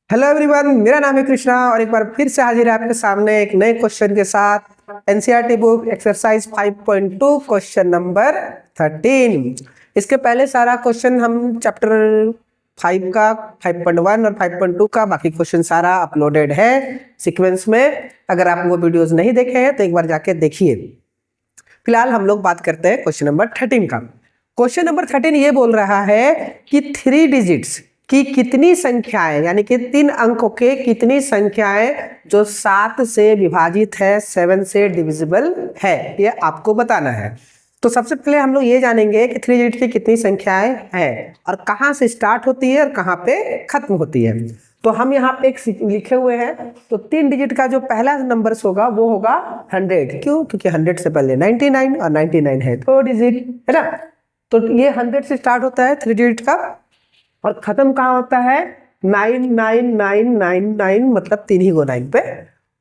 Hello everyone, मेरा नाम है कृष्णा और एक बार फिर से हाजिर है आपके सामने एक नए क्वेश्चन के साथ। NCERT book exercise 5.2 question number 13। इसके पहले सारा क्वेश्चन हम चैप्टर 5 का 5.1 और 5.2 का बाकी क्वेश्चन सारा अपलोडेड है सीक्वेंस में। अगर आप वो वीडियोस नहीं देखे हैं तो एक बार जाके देखिए। फिलहाल हम लोग बात करते हैं क्वेश्चन नंबर 13 का। क्वेश्चन नंबर 13 ये बोल रहा है कि 3 डिजिट्स की कितनी संख्याएं, यानी कि 3 अंकों के कितनी संख्याएं जो 7 से विभाजित है, 7 से डिविजिबल है, ये आपको बताना है। तो सबसे पहले हम लोग ये जानेंगे कि 3 डिजिट की कितनी संख्याएं हैं और कहाँ से स्टार्ट होती है और कहाँ पे खत्म होती है। तो हम यहाँ पे एक लिखे हुए हैं, तो 3 डिजिट का जो पहला नंबर होगा वो होगा 100। क्यों? क्योंकि 100 से पहले 99 और 99 है 2 डिजिट, है ना। तो ये 100 से स्टार्ट होता है 3 डिजिट का और खत्म कहाँ होता है 99999, मतलब 3 ही गो 9 पे।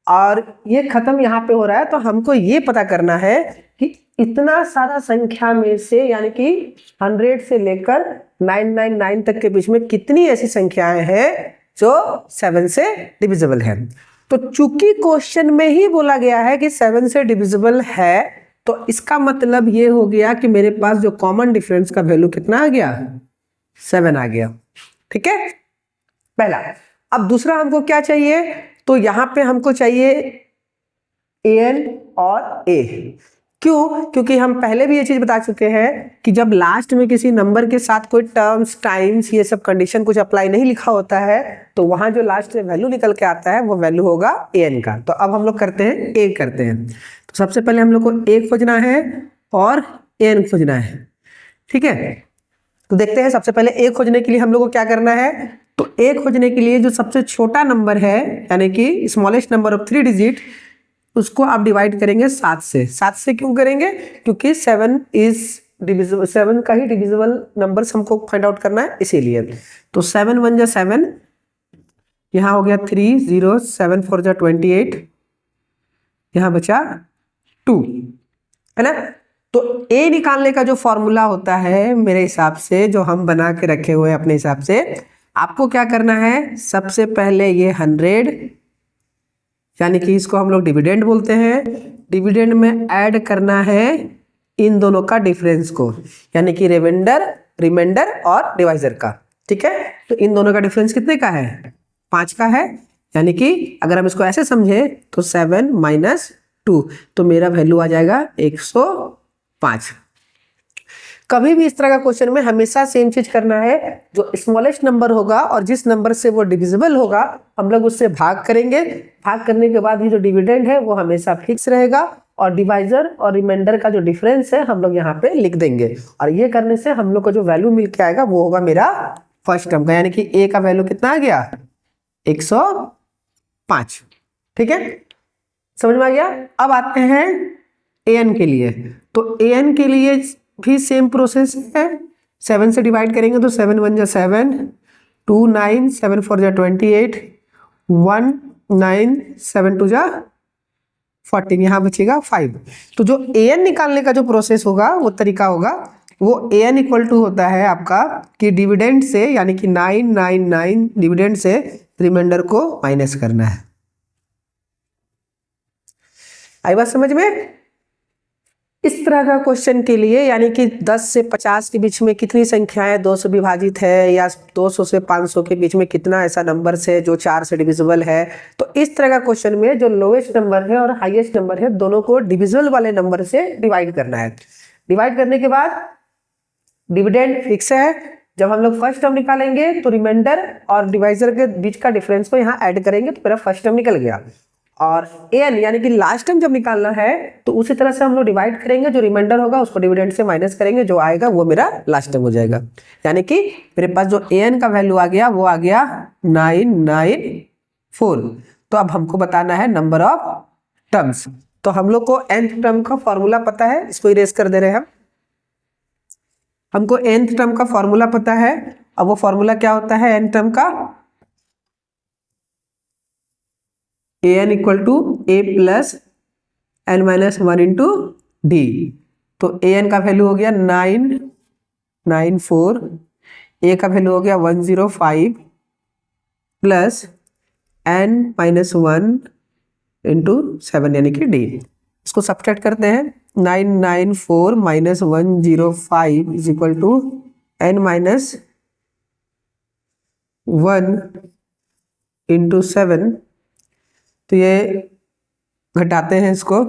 और ये खत्म यहाँ पे हो रहा है, तो हमको ये पता करना है कि इतना सारा संख्या में से, यानी कि 100 से लेकर 999 तक के बीच में कितनी ऐसी संख्याएं हैं जो 7 से डिविजिबल है। तो चूंकि क्वेश्चन में ही बोला गया है कि 7 से डिविजिबल है, तो इसका मतलब ये हो गया कि मेरे पास जो कॉमन डिफरेंस का वैल्यू कितना आ गया, 7 आ गया। ठीक है, पहला। अब दूसरा हमको क्या चाहिए, तो यहां पे हमको चाहिए an और a। क्यों? क्योंकि हम पहले भी ये चीज बता चुके हैं कि जब लास्ट में किसी नंबर के साथ कोई टर्म्स, टाइम्स, ये सब कंडीशन कुछ अप्लाई नहीं लिखा होता है, तो वहां जो लास्ट में वैल्यू निकल के आता है वो वैल्यू होगा an का। तो अब हम लोग करते हैं a करते हैं। तो सबसे पहले हम लोग को a खोजना है और an खोजना है। ठीक है, तो देखते हैं। सबसे पहले a खोजने के लिए हम लोग को क्या करना है, तो a खोजने के लिए जो सबसे छोटा नंबर है, यानी कि स्मॉलेस्ट नंबर ऑफ 3 डिजिट, उसको आप डिवाइड करेंगे 7 से। 7 से क्यों करेंगे? क्योंकि 7 इज डिविजिबल, 7 का ही डिविजिबल नंबर्स हमको फाइंड आउट करना है, इसीलिए। तो 7 1 जा 7, यहाँ हो गया 3 0, 7 4 जा 28, यहाँ बचा 2, है ना। तो a निकालने का जो फॉर्मूला होता है मेरे हिसाब से, जो हम बना के रखे हुए हैं अपने हिसाब से, आपको क्या करना है, सबसे पहले ये 100, यानी कि इसको हम लोग डिविडेंड बोलते हैं, डिविडेंड में ऐड करना है इन दोनों का डिफरेंस को, यानी कि रिमाइंडर और डिवाइजर का। ठीक है, तो इन दोनों का डिफरेंस कितने का है, 5 का है। यानी कि अगर हम इसको ऐसे समझे तो 7 - 2, तो मेरा वैल्यू आ जाएगा 105। कभी भी इस तरह का क्वेश्चन में हमेशा सेम चीज करना है, जो स्मॉलेस्ट नंबर होगा और जिस नंबर से वो डिविजिबल होगा हम लोग उससे भाग करेंगे। भाग करने के बाद ये जो डिविडेंड है वो हमेशा फिक्स रहेगा, और डिवाइजर और रिमाइंडर का जो डिफरेंस है हम लोग यहाँ पे लिख देंगे। और ये करने से हम लोग को जो वैल्यू मिल के आएगा वो होगा मेरा फर्स्ट टर्म का, यानी कि ए का वैल्यू कितना आ गया, 105। ठीक है, समझ में आ गया। अब आते हैं an के लिए। तो an के लिए भी सेम प्रोसेस है, 7 से डिवाइड करेंगे तो 7 1 जा 7, 2 9, 7 4 जा 28, 1 9, 7 2 जा 14, यहाँ बचेगा 5। तो जो an निकालने का जो प्रोसेस होगा, वो तरीका होगा, वो an इक्वल टू होता है आपका कि डिविडेंड से, यानी कि 999 डिविडेंड से रिमाइंडर को माइनस करना है। आई बात समझ में? इस तरह का क्वेश्चन के लिए, यानी कि 10 से 50 के बीच में कितनी संख्याएं 2 से विभाजित है, या 200 से 500 के बीच में कितना ऐसा नंबर है जो 4 से डिविजिबल है, तो इस तरह का क्वेश्चन में जो लोएस्ट नंबर है और हाईएस्ट नंबर है, दोनों को डिविजिबल वाले नंबर से डिवाइड करना है। डिवाइड करने के बाद डिविडेंड फिक्स है, जब हम लोग फर्स्ट टर्म निकालेंगे तो रिमाइंडर और डिवाइजर के बीच का डिफरेंस को यहाँ ऐड करेंगे, तो मेरा फर्स्ट टर्म निकल गया। और an यानी कि लास्ट टाइम जब निकालना है तो उसी तरह से हम लोग डिवाइड करेंगे, जो रिमाइंडर होगा उसको डिविडेंड से माइनस करेंगे, जो आएगा वो मेरा लास्ट टाइम हो जाएगा। यानी कि मेरे पास जो an का वैल्यू आ गया वो आ गया 994। तो अब हमको बताना है नंबर ऑफ टर्म्स। तो हम लोग को nth टर्म का फॉर्मूला पता है, इसको इरेज कर दे रहे हैं हम। हमको nth टर्म का फॉर्मूला पता है। अब वो फॉर्मूला क्या होता है nth टर्म का, an equal to a plus n minus 1 into D. तो an का वैल्यू हो गया 994, a का वैल्यू हो गया 105, प्लस n माइनस 1 इंटू 7 यानी कि d। इसको सब्ट्रैक्ट करते हैं। 994 minus 105 is equal to n minus 1 into 7। तो ये घटाते हैं इसको,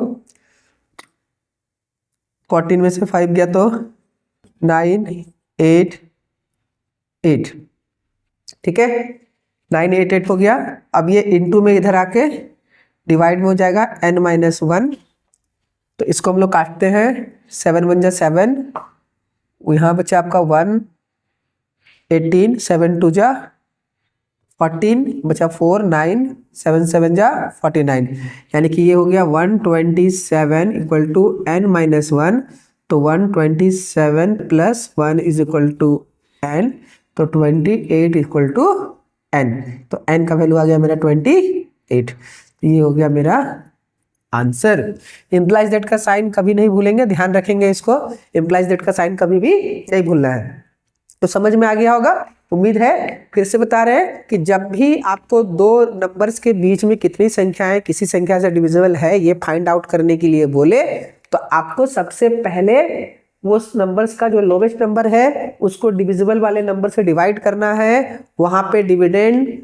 14 में से 5 गया तो 988। ठीक है, 988 हो गया। अब ये इंटू में इधर आके डिवाइड में हो जाएगा n माइनस 1। तो इसको हम लोग काटते हैं, 7 1 जा 7, यहाँ बचा आपका 1, 18, 7 2 जा 14, बचा 4, 9, 7 7 जा 49, यानी कि ये हो गया 127 इक्वल टू n माइनस 1। तो 127 plus 1 is equal to n, तो 28 इक्वल टू n। तो n का वैल्यू आ गया मेरा 28। ये हो गया मेरा आंसर। इम्प्लाइज दैट का साइन कभी नहीं भूलेंगे, ध्यान रखेंगे इसको। इम्प्लाइज दैट का साइन कभी भी नहीं भूलना है। तो समझ में आ गया होगा, उम्मीद है। फिर से बता रहे हैं कि जब भी आपको दो नंबर्स के बीच में कितनी संख्याएं किसी संख्या से डिविजिबल है ये फाइंड आउट करने के लिए बोले, तो आपको सबसे पहले वो नंबर्स का जो लोवेस्ट नंबर है उसको डिविजिबल वाले नंबर से डिवाइड करना है। वहां पे डिविडेंड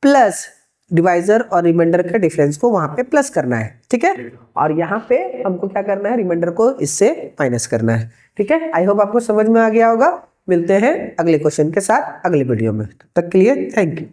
प्लस डिवाइजर और रिमाइंडर के डिफरेंस को वहां पे प्लस करना है। ठीक है, और यहाँ पे हमको क्या करना है, रिमाइंडर को इससे माइनस करना है। ठीक है, आई होप आपको समझ में आ गया होगा। मिलते हैं अगले क्वेश्चन के साथ अगले वीडियो में, तब तक के लिए थैंक यू।